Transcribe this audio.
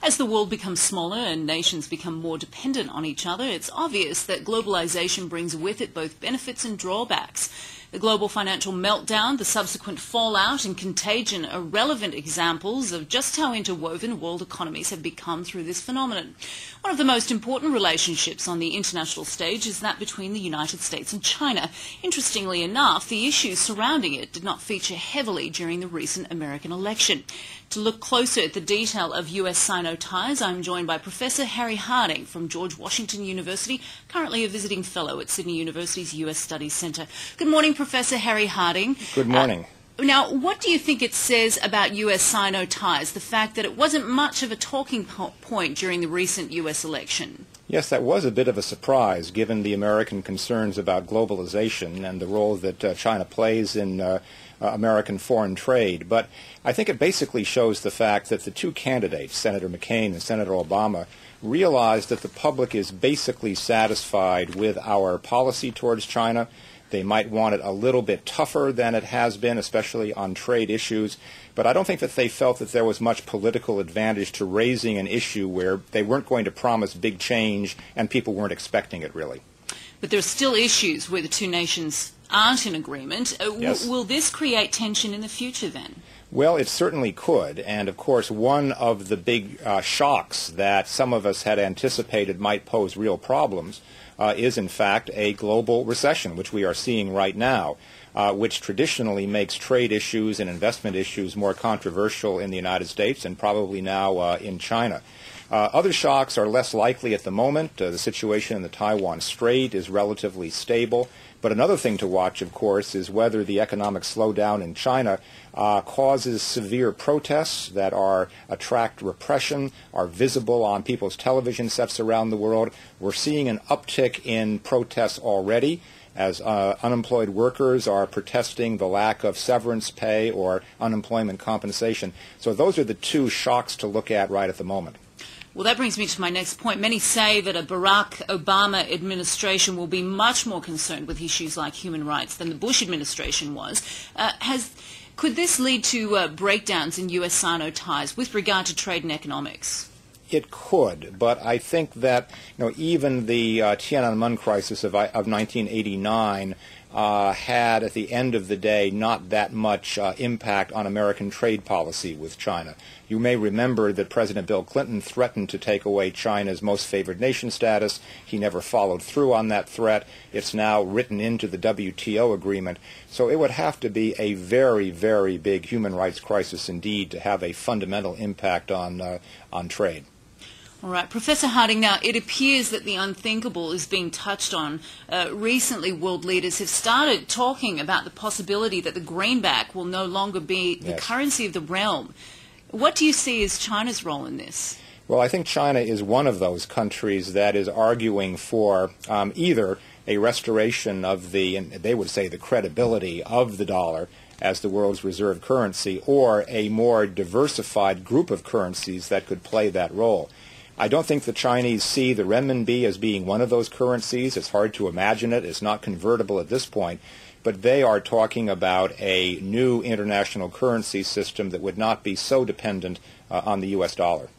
As the world becomes smaller and nations become more dependent on each other, it's obvious that globalization brings with it both benefits and drawbacks. The global financial meltdown, the subsequent fallout and contagion are relevant examples of just how interwoven world economies have become through this phenomenon. One of the most important relationships on the international stage is that between the United States and China. Interestingly enough, the issues surrounding it did not feature heavily during the recent American election. To look closer at the detail of US-Sino ties, I'm joined by Professor Harry Harding from George Washington University, currently a visiting fellow at Sydney University's US Studies Centre. Good morning, Professor Harry Harding. Good morning. Now, what do you think it says about US-Sino ties, the fact that it wasn't much of a talking point during the recent US election? Yes, that was a bit of a surprise, given the American concerns about globalization and the role that China plays in American foreign trade. But I think it basically shows the fact that the two candidates, Senator McCain and Senator Obama, realized that the public is basically satisfied with our policy towards China. They might want it a little bit tougher than it has been, especially on trade issues. But I don't think that they felt that there was much political advantage to raising an issue where they weren't going to promise big change and people weren't expecting it, really. But there are still issues where the two nations aren't in agreement. Yes. Will this create tension in the future then? Well, it certainly could. And, of course, one of the big shocks that some of us had anticipated might pose real problems is, in fact, a global recession, which we are seeing right now, which traditionally makes trade issues and investment issues more controversial in the United States and probably now in China. Other shocks are less likely at the moment. The situation in the Taiwan Strait is relatively stable. But another thing to watch, of course, is whether the economic slowdown in China causes severe protests that attract repression, are visible on people's television sets around the world. We're seeing an uptick in protests already as unemployed workers are protesting the lack of severance pay or unemployment compensation. So those are the two shocks to look at right at the moment. Well, that brings me to my next point. Many say that a Barack Obama administration will be much more concerned with issues like human rights than the Bush administration was. Could this lead to breakdowns in US-Sino ties with regard to trade and economics? It could, but I think that even the Tiananmen crisis of 1989 had, at the end of the day, not that much impact on American trade policy with China. You may remember that President Bill Clinton threatened to take away China's most favored nation status. He never followed through on that threat. It's now written into the WTO agreement. So it would have to be a very, very big human rights crisis indeed to have a fundamental impact on trade. All right. Professor Harding, now it appears that the unthinkable is being touched on. Recently, world leaders have started talking about the possibility that the greenback will no longer be the currency of the realm. What do you see as China's role in this? Well, I think China is one of those countries that is arguing for either a restoration of they would say, the credibility of the dollar as the world's reserve currency, or a more diversified group of currencies that could play that role. I don't think the Chinese see the renminbi as being one of those currencies. It's hard to imagine it. It's not convertible at this point. But they are talking about a new international currency system that would not be so dependent on the U.S. dollar.